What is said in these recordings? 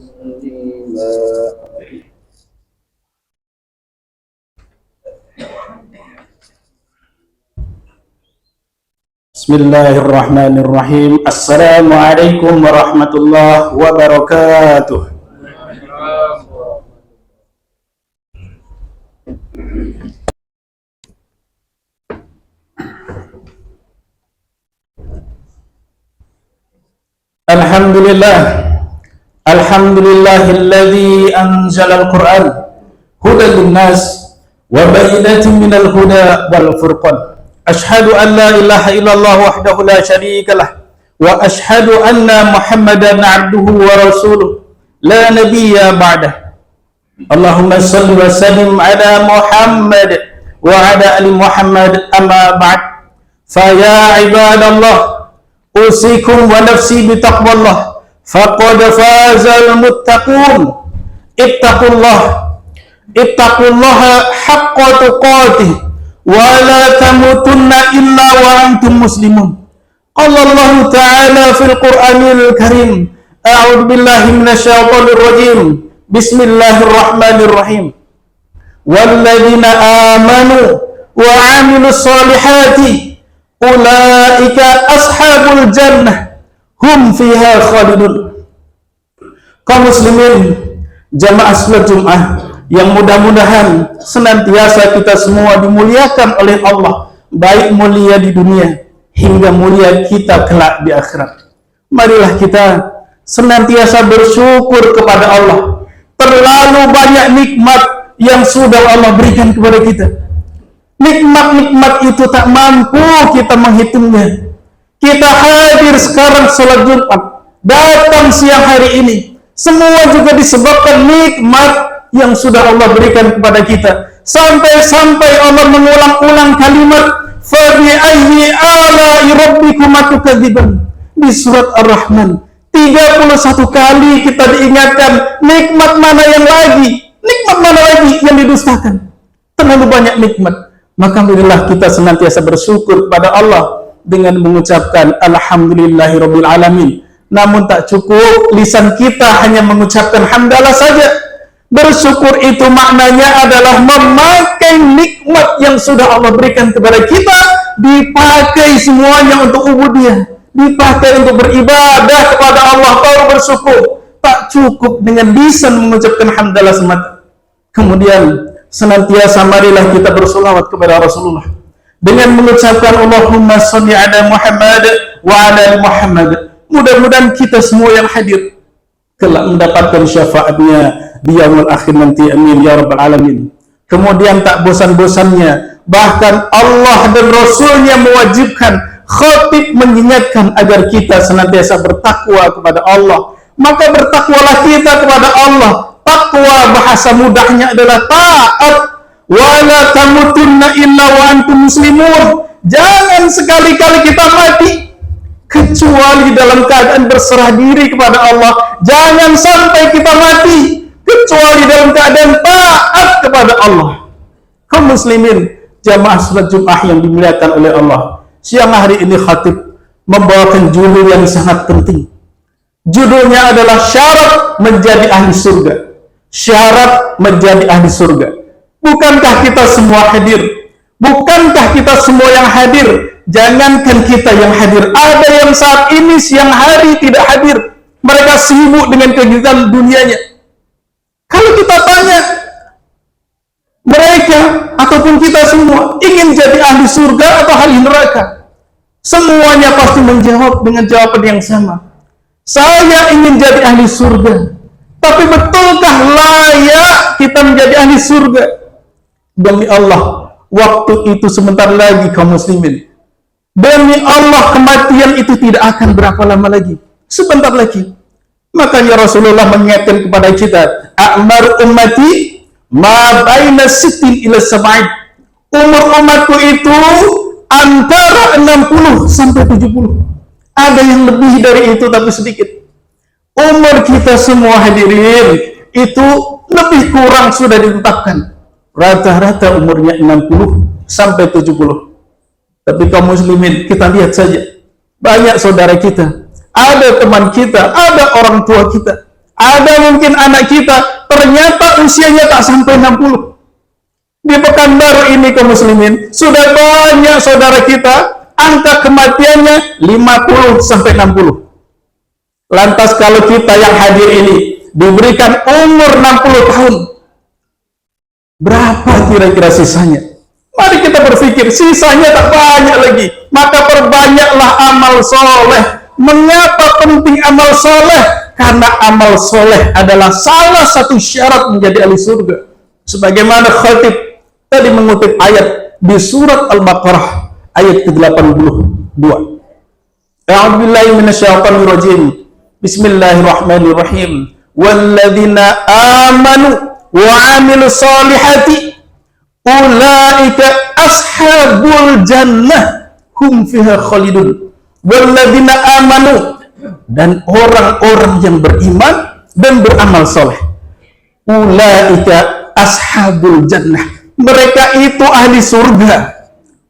Bismillahirrahmanirrahim. Assalamualaikum warahmatullahi wabarakatuh. Alhamdulillah. Alhamdulillahilladzi anzala al-Qur'an hudan linnas wa bayyinatin minal huda wal furqan. Ashhadu an la ilaha illallah wahdahu la syarika lah wa ashhadu anna Muhammadan abduhu wa rasuluh la nabiyya ba'dah. Allahumma salli wa sallim ala Muhammad wa ala ali Muhammad amma ba'd. Fa ya ibadallah usikum wa nafsi bitaqwallah faqad fazal muttaqun. Ittaqullaha haqqa tuqatih wa la tamutunna illa wa antum muslimun. Qala Allah ta'ala fil Qur'anil Karim, a'udzu billahi minasyaitonir rajim. Bismillahirrahmanirrahim. Walladzina amanu wa 'amilus solihati ulaika ashabul jannah hum fiha khalidun. Kaum muslimin jamaah salat Jumat yang mudah-mudahan senantiasa kita semua dimuliakan oleh Allah, baik mulia di dunia hingga mulia kita kelak di akhirat. Marilah kita senantiasa bersyukur kepada Allah. Terlalu banyak nikmat yang sudah Allah berikan kepada kita. Nikmat-nikmat itu tak mampu kita menghitungnya. Kita hadir sekarang sholat Jumat, datang siang hari ini, semua juga disebabkan nikmat yang sudah Allah berikan kepada kita. Sampai-sampai Allah mengulang-ulang kalimat fa bi ayyi ala'i rabbikuma tukadziban. Di surat Ar-Rahman 31 kali kita diingatkan nikmat mana lagi yang didustakan. Terlalu banyak nikmat. Maka marilah kita senantiasa bersyukur kepada Allah dengan mengucapkan alhamdulillahirabbil alamin. Namun tak cukup lisan kita hanya mengucapkan hamdalah saja. Bersyukur itu maknanya adalah memakai nikmat yang sudah Allah berikan kepada kita, dipakai semuanya untuk ubudiyah, dipakai untuk beribadah kepada Allah, baru bersyukur. Tak cukup dengan lisan mengucapkan hamdalah semata. Kemudian senantiasa marilah kita bersolawat kepada Rasulullah dengan mengucapkan Allahumma sholli ala Muhammad wa ala Muhammad. Mudah-mudahan kita semua yang hadir kelak mendapatkan syafaatnya di yaumul akhir nanti, amin ya rabbal alamin. Kemudian tak bosan-bosannya, bahkan Allah dan Rasulnya mewajibkan khatib mengingatkan agar kita senantiasa bertakwa kepada Allah. Maka bertakwalah kita kepada Allah. Takwa bahasa mudahnya adalah taat. Wala tamutunna illa wa antum muslimun. Jangan sekali-kali kita mati kecuali dalam keadaan berserah diri kepada Allah. Jangan sampai kita mati kecuali dalam keadaan taat kepada Allah. Kaum muslimin jamaah salat Jumat yang dimuliakan oleh Allah, siang hari ini khatib membawakan judul yang sangat penting. Judulnya adalah syarat menjadi ahli surga. Syarat menjadi ahli surga. Bukankah kita semua hadir? Bukankah kita semua yang hadir? Jangankan kita yang hadir, ada yang saat ini siang hari tidak hadir. Mereka sibuk dengan kegiatan dunianya. Kalau kita tanya mereka ataupun kita semua ingin jadi ahli surga atau ahli neraka, semuanya pasti menjawab dengan jawaban yang sama. Saya ingin jadi ahli surga. Tapi betulkah layak kita menjadi ahli surga? Demi Allah, waktu itu sebentar lagi kaum muslimin. Demi Allah, kematian itu tidak akan berapa lama lagi. Sebentar lagi. Makanya Rasulullah mengingatkan kepada kita, a'mar ummati ma baina sittin ila sab'in. Umur umatku itu antara 60 sampai 70. Ada yang lebih dari itu tapi sedikit. Umur kita semua hadirin itu lebih kurang sudah ditetapkan. Rata-rata umurnya 60 sampai 70. Tapi kaum muslimin, kita lihat saja. Banyak saudara kita, ada teman kita, ada orang tua kita, Ada mungkin anak kita ternyata usianya tak sampai 60. Di Pekanbaru ini kaum muslimin, sudah banyak saudara kita angka kematiannya 50 sampai 60. Lantas kalau kita yang hadir ini diberikan umur 60 tahun, berapa kira-kira sisanya? Mari kita berpikir, sisanya tak banyak lagi. Maka perbanyaklah amal soleh. Mengapa penting amal soleh? Karena amal soleh adalah salah satu syarat menjadi ahli surga. Sebagaimana khatib tadi mengutip ayat di surat Al-Baqarah ayat ke-82. A'udzubillahi minasyaitonirrajim. Bismillahirrahmanirrahim. Walladzina amanu wa 'amilus solihati ulaika ashabul jannah hum fiha khalidun. Walladzina amanu, dan orang-orang yang beriman dan beramal soleh, ulaika ashabul jannah, mereka itu ahli surga,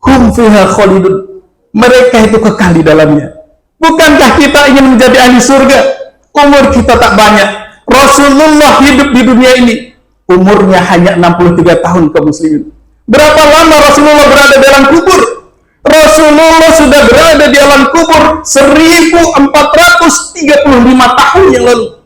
hum fiha khalidun, mereka itu kekal di dalamnya. Bukankah kita ingin menjadi ahli surga? Umur kita tak banyak. Rasulullah hidup di dunia ini umurnya hanya 63 tahun kaum muslimin. Berapa lama Rasulullah berada dalam kubur? Rasulullah sudah berada di alam kubur 1435 tahun yang lalu.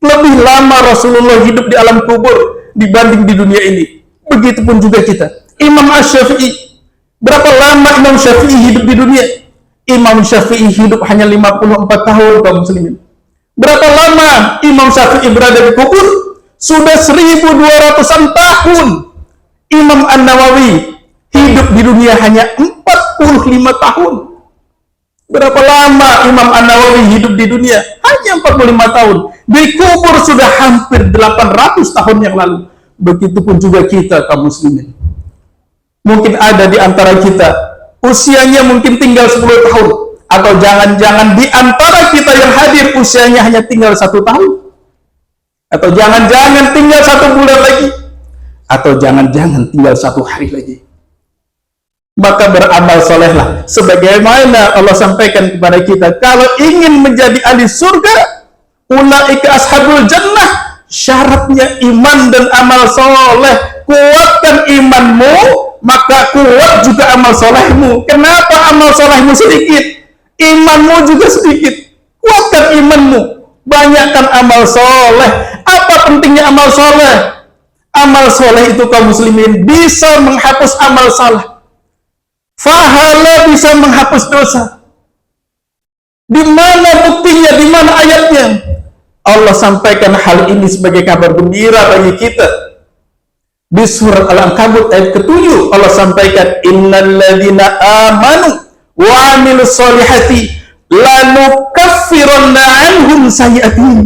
Lebih lama Rasulullah hidup di alam kubur dibanding di dunia ini. Begitupun juga kita. Imam Asy-Syafi'i, berapa lama Imam Syafi'i hidup di dunia? Imam Syafi'i hidup hanya 54 tahun kaum muslimin. Berapa lama Imam Syafi'i berada di kubur? Sudah 1200-an tahun. Imam An-Nawawi hidup di dunia hanya 45 tahun. Berapa lama Imam An-Nawawi hidup di dunia? Hanya 45 tahun. Di kubur sudah hampir 800 tahun yang lalu. Begitupun juga kita kaum muslimin. Mungkin ada di antara kita usianya mungkin tinggal 10 tahun, atau jangan-jangan di antara kita yang hadir usianya hanya tinggal 1 tahun, atau jangan-jangan tinggal 1 bulan lagi, atau jangan-jangan tinggal 1 hari lagi. Maka beramal solehlah, sebagaimana Allah sampaikan kepada kita, kalau ingin menjadi ahli surga, ulaika ashabul jannah, syaratnya iman dan amal soleh. Kuatkan imanmu, maka kuat juga amal solehmu. Kenapa amal solehmu sedikit? Imanmu juga sedikit. Kuatkan imanmu, banyakkan amal soleh. Apa pentingnya amal soleh? Amal soleh itu kaum muslimin bisa menghapus amal salah. Fahala bisa menghapus dosa. Di mana buktinya? Di mana ayatnya? Allah sampaikan hal ini sebagai kabar gembira bagi kita. Di surat Al-Ankabut ayat ke-7 Allah sampaikan, innalladzina amanu wa 'amilus solihati lanukaffiranna 'anhum sayyi'atihim.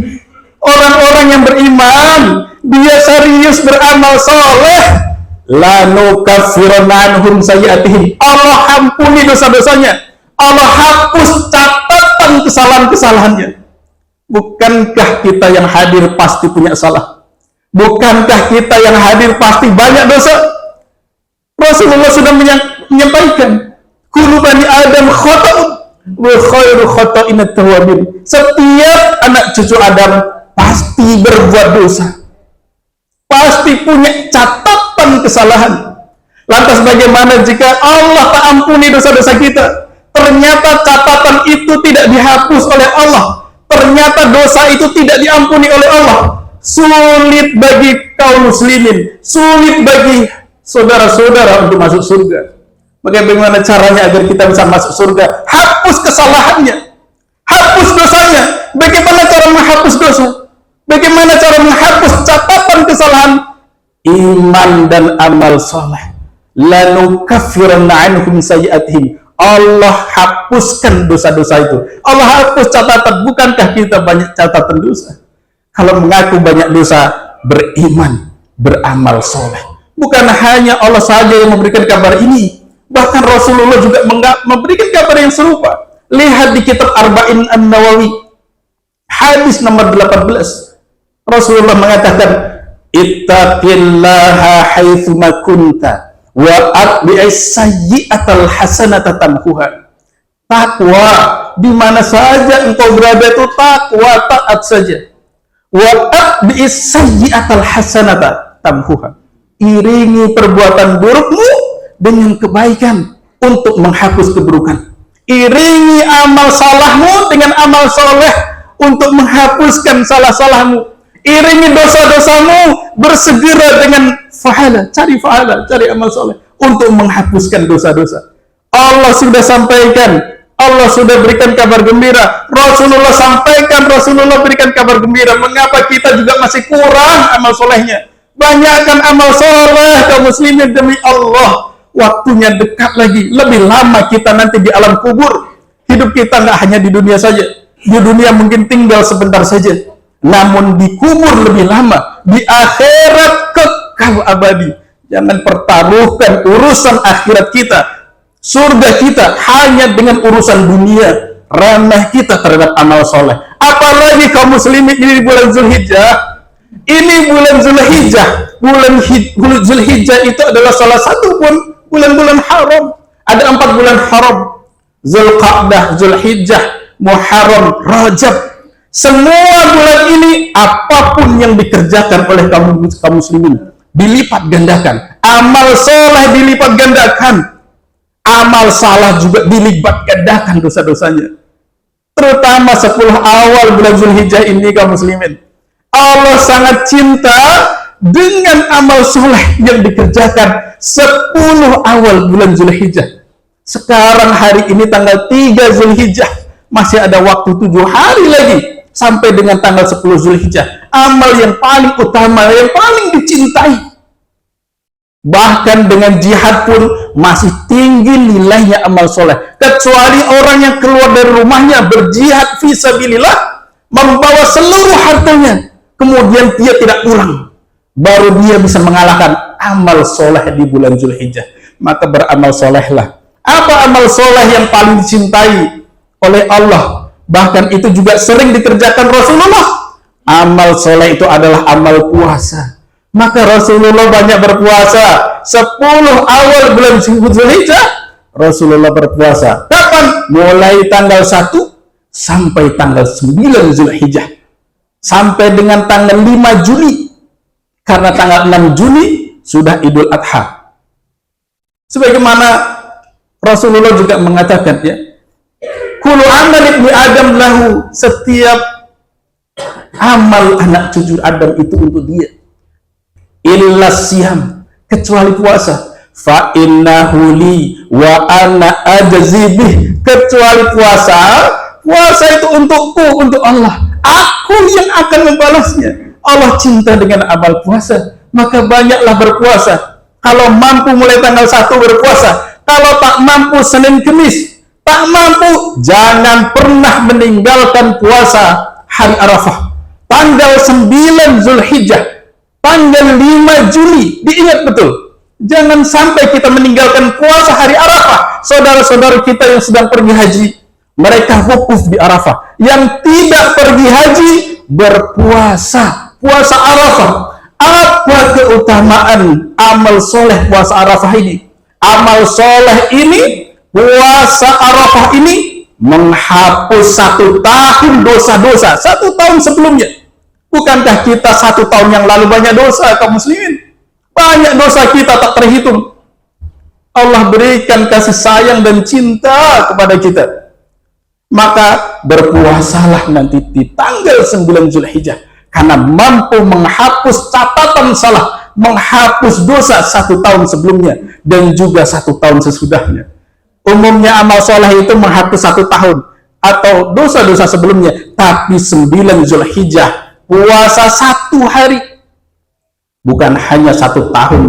Orang-orang yang beriman, dia serius beramal soleh, lanukaffiranna 'anhum sayyi'atihim, Allah ampuni dosa-dosanya, Allah hapus catatan kesalahan-kesalahannya. Bukankah kita yang hadir pasti punya salah? Bukankah kita yang hadir pasti banyak dosa? Rasulullah sudah menyampaikan, kullu bani Adam khata'un wa khairu khata'in at-tawwabin. Setiap anak cucu Adam pasti berbuat dosa, pasti punya catatan kesalahan. Lantas bagaimana jika Allah tak ampuni dosa-dosa kita? Ternyata catatan itu tidak dihapus oleh Allah, ternyata dosa itu tidak diampuni oleh Allah. Sulit bagi kaum muslimin, sulit bagi saudara-saudara untuk masuk surga. Bagaimana caranya agar kita bisa masuk surga? Hapus kesalahannya, hapus dosanya. Bagaimana cara menghapus dosa? Bagaimana cara menghapus catatan kesalahan? Iman dan amal soleh. Lanukaffiranna 'anhum sayyi'atihim. Allah hapuskan dosa-dosa itu. Allah hapus catatan. Bukankah kita banyak catatan dosa? Kalau mengaku banyak dosa, beriman, beramal soleh. Bukan hanya Allah saja yang memberikan kabar ini, bahkan Rasulullah juga memberikan kabar yang serupa. Lihat di kitab Arba'in An-Nawawi, hadis nomor 18. Rasulullah mengatakan, ittaqillaha haitsuma kunta wa atbi'is sayyi'atal hasanata tamhuha. Takwa di mana saja engkau berada itu takwa, taat saja. Wa atbi'is sayyi'atal hasanata tamhuha. Iringi perbuatan burukmu dengan kebaikan untuk menghapus keburukan. Iringi amal salahmu dengan amal soleh untuk menghapuskan salah-salahmu. Iringi dosa-dosamu bersegera dengan fahala, cari amal soleh untuk menghapuskan dosa-dosa. Allah sudah sampaikan, Allah sudah berikan kabar gembira, Rasulullah sampaikan, Rasulullah berikan kabar gembira. Mengapa kita juga masih kurang amal solehnya? Banyakkan amal soleh kaum muslimin demi Allah. Waktunya dekat lagi, lebih lama kita nanti di alam kubur. Hidup kita nggak hanya di dunia saja. Di dunia mungkin tinggal sebentar saja, namun di kubur lebih lama, di akhirat kekal abadi. Jangan pertaruhkan urusan akhirat kita, surga kita hanya dengan urusan dunia. Remeh kita terhadap amal soleh. Apalagi kaum muslimin ini di bulan Zulhijjah. Ini bulan Zulhijjah. Bulan Zulhijjah itu adalah salah satu bulan-bulan haram. Ada 4 bulan haram. Zulqa'dah, Zulhijjah, Muharram, Rajab. Semua bulan ini apapun yang dikerjakan oleh kaum muslimin dilipat gandakan. Amal soleh dilipat gandakan. Amal salah juga dilipat gandakan dosa-dosanya. Terutama 10 awal bulan Zulhijjah ini kaum muslimin. Allah sangat cinta dengan amal soleh yang dikerjakan 10 awal bulan Zulhijjah. Sekarang hari ini tanggal 3 Zulhijjah. Masih ada waktu 7 hari lagi sampai dengan tanggal 10 Zulhijjah. Amal yang paling utama, yang paling dicintai. Bahkan dengan jihad pun masih tinggi nilainya amal soleh. Kecuali orang yang keluar dari rumahnya berjihad fisabilillah, membawa seluruh hartanya, kemudian dia tidak pulang, baru dia bisa mengalahkan amal soleh di bulan Zulhijjah. Maka beramal solehlah. Apa amal soleh yang paling dicintai oleh Allah? Bahkan itu juga sering dikerjakan Rasulullah. Amal soleh itu adalah amal puasa. Maka Rasulullah banyak berpuasa. 10 awal bulan Zulhijjah Rasulullah berpuasa. Kapan? Mulai tanggal 1 sampai tanggal 9 Zulhijjah. Sampai dengan tanggal 5 Juli. Karena tanggal 6 Juli sudah Idul Adha. Sebagaimana Rasulullah juga mengatakan, ya, kullu amal ibni Adam lahu, setiap amal anak cucu Adam itu untuk dia. Illa siyam, kecuali puasa. Fa innahu li wa ana ajzi bih, kecuali puasa. Puasa itu untukku, untuk Allah. Aku yang akan membalasnya. Allah cinta dengan amal puasa, maka banyaklah berpuasa. Kalau mampu mulai tanggal 1 berpuasa. Kalau tak mampu Senin Kemis. Tak mampu, jangan pernah meninggalkan puasa hari Arafah. Tanggal 9 Zulhijjah. Tanggal 5 Juli, diingat betul. Jangan sampai kita meninggalkan puasa hari Arafah. Saudara-saudara kita yang sedang pergi haji, mereka wukuf di Arafah. Yang tidak pergi haji, berpuasa. Puasa Arafah. Apa keutamaan amal soleh puasa Arafah ini? Amal soleh ini, puasa Arafah ini, menghapus 1 tahun dosa-dosa. 1 tahun sebelumnya. Bukankah kita 1 tahun yang lalu banyak dosa kaum muslimin? Banyak dosa kita tak terhitung. Allah berikan kasih sayang dan cinta kepada kita. Maka berpuasalah nanti di tanggal 9 Zulhijjah. Karena mampu menghapus catatan salah, menghapus dosa 1 tahun sebelumnya dan juga 1 tahun sesudahnya. Umumnya amal soleh itu menghapus 1 tahun atau dosa-dosa sebelumnya. Tapi 9 Zulhijjah, puasa 1 hari, bukan hanya 1 tahun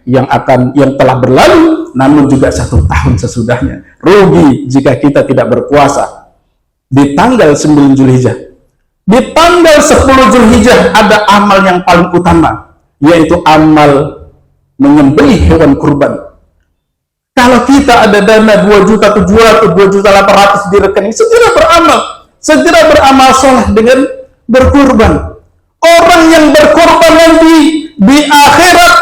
yang telah berlalu, namun juga 1 tahun sesudahnya. Rugi jika kita tidak berpuasa di tanggal 9 Zulhijjah. Di tanggal 10 Zulhijjah ada amal yang paling utama, yaitu amal menyembelih hewan kurban. Kalau kita ada dana 2.700.000, 2.800.000 di rekening, segera beramal soleh dengan berkurban. Orang yang berkorban nanti di akhirat,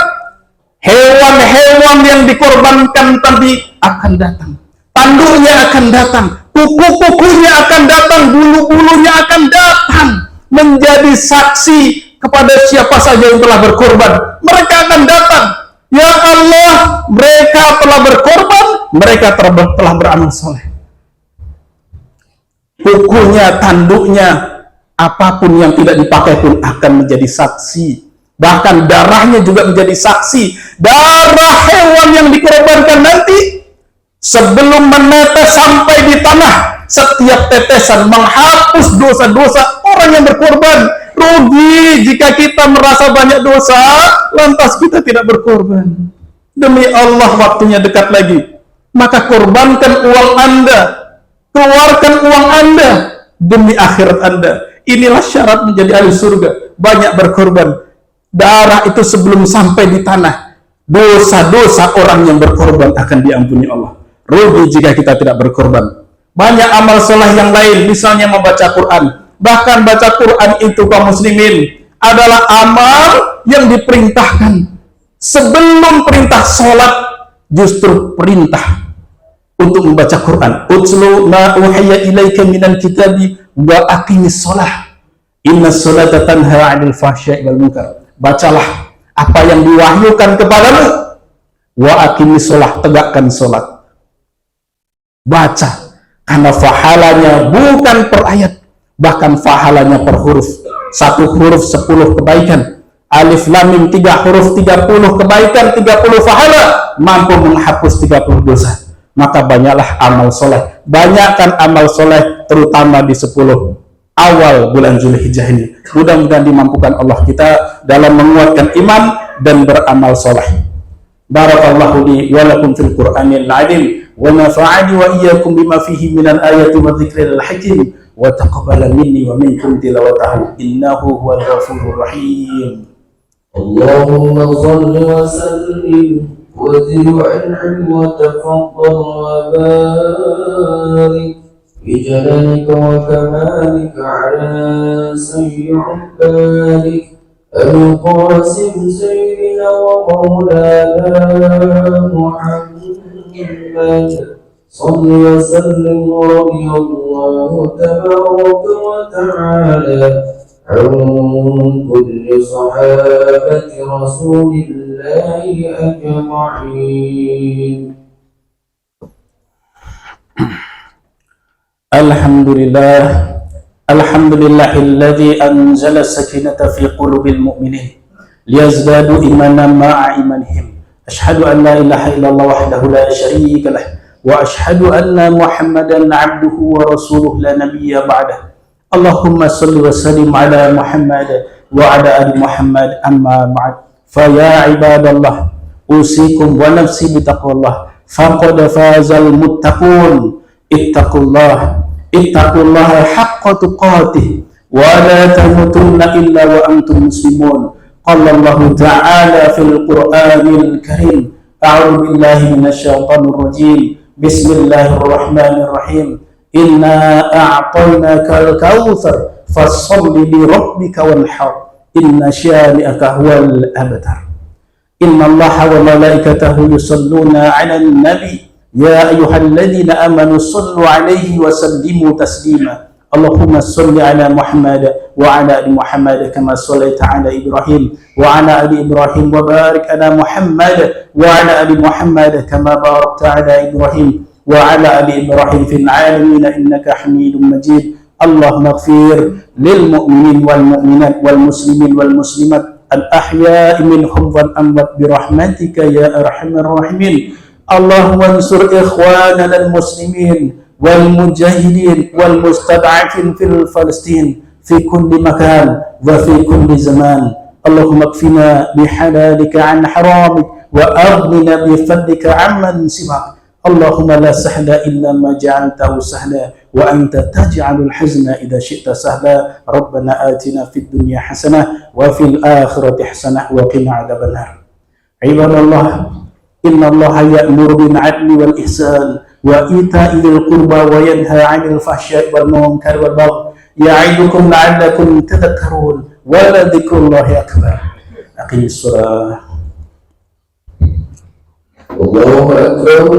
hewan-hewan yang dikorbankan tadi akan datang. Tanduknya akan datang, kuku-kukunya akan datang, bulu-bulunya akan datang. menjadi saksi kepada siapa saja yang telah berkorban. Mereka akan datang, ya Allah, mereka telah berkorban, mereka telah beramal soleh. Bukunya, tanduknya, apapun yang tidak dipakai pun akan menjadi saksi. Bahkan darahnya juga menjadi saksi. Darah hewan yang dikorbankan nanti, sebelum menetes sampai di tanah, setiap tetesan menghapus dosa-dosa orang yang berkorban. Rugi jika kita merasa banyak dosa, lantas kita tidak berkorban. Demi Allah, waktunya dekat lagi. Maka korbankan uang Anda, keluarkan uang Anda demi akhirat Anda. Inilah syarat menjadi ahli surga. Banyak berkorban. Darah itu sebelum sampai di tanah, dosa-dosa orang yang berkorban akan diampuni Allah. Rugi jika kita tidak berkorban. Banyak amal soleh yang lain, misalnya membaca Quran. Bahkan baca Quran itu kaum muslimin adalah amal yang diperintahkan. Sebelum perintah sholat, justru perintah untuk membaca Quran. Utlu ma uhiya ilaika minal kitabi wa aqimis sholah. Inna sholata tanha 'anil fahsya'i wal munkar. Bacalah apa yang diwahyukan kepadamu. Wa aqimis sholah, tegakkan sholat. Baca, karena pahalanya bukan per ayat, bahkan pahalanya per huruf. 1 huruf 10 kebaikan. Alif lam mim 3 huruf 30 kebaikan, 30 pahala, mampu menghapus 30 dosa. Maka banyaklah amal soleh. Banyakkan amal soleh, terutama di 10 awal bulan Zulhijjah ini. Mudah-mudahan dimampukan Allah kita dalam menguatkan iman dan beramal soleh. Barakallahu li wa lakum fil Qur'anil 'azim wa nafa'ani wa iyyakum bima fihi minal ayati wa dzikril hakim wa taqabbala minni wa minkum tilawatahu innahu huwal ghafurur rahim. Allahumma shalli wa sallim wa zid wa an'im wa tafaddal wa barik بجلالك وكمالك على سيد عبادك القاسم سيدنا ومولانا محمد صل وسلم رضي الله تبارك وتعالى عن كل صحابة رسول الله أجمعين. Alhamdulillah, alhamdulillahilladzi anzala sakinata fi qulubil mu'minin liyazdadu imanan ma'a imanihim. Ashhadu an la ilaha illallah wahdahu la syarika lah wa ashhadu anna Muhammadan 'abduhu wa rasuluhu la nabiyya ba'dah. Allahumma shalli wa sallim ala Muhammad wa ala ali Muhammad, amma ba'd. Fa ya ibadallah, usikum wa nafsi bitaqwallah. Faqad fazal muttaqun. Ittaqullah haqqa tuqatih wa la tamutunna illa wa antum muslimun. Qala Allah ta'ala fil Qur'anil Karim. A'udzu billahi minasy syaithanir rajim. Bismillahirrahmanirrahim. Inna a'tainakal kautsar fasholli li rabbika wanhar. Inna syani'aka huwal abtar. Inna Allaha wa malaikatahu yusholluna 'alan nabi. Ya ayyuhalladzina amanu shallu 'alaihi wa sallimu taslima. Allahumma shalli 'ala Muhammad wa 'ala ali Muhammad kama shallaita 'ala Ibrahim wa 'ala ali Ibrahim wa barik 'ala Muhammad wa 'ala ali Muhammad kama barakta 'ala Ibrahim wa 'ala ali Ibrahim fil 'alamin innaka Hamidum Majid. Allahumma ighfir lil mu'minin wal mu'minat wal muslimin wal muslimat al ahya'i minhum wal amwat bi rahmatika ya arhamar rahimin. Allahumma ansur ikhwanana al-muslimin wal mujahidin wal mustad'afin fil Palestin fi kulli makan wa fi kulli zaman. Allahumma kfina bihalalika an haramik wa aghnina bi fadlika amman siwak. Allahumma la sahla illa ma ja'altahu sahla wa anta taj'alul hazna idha syi'ta sahla. Rabbana atina fid dunya hasanah wa fil akhirati hasanah wa qina adzaban nar. Ibadallah, Inna Allah ya'muru bil 'adli wal ihsan wa ita'i dzil qurba wa yanha 'anil fahsya'i wal munkari wal baghi ya'idukum la'allakum tadhakkarun wa la dzikrullahi akbar. Aqimis shalah. Allahu akbar.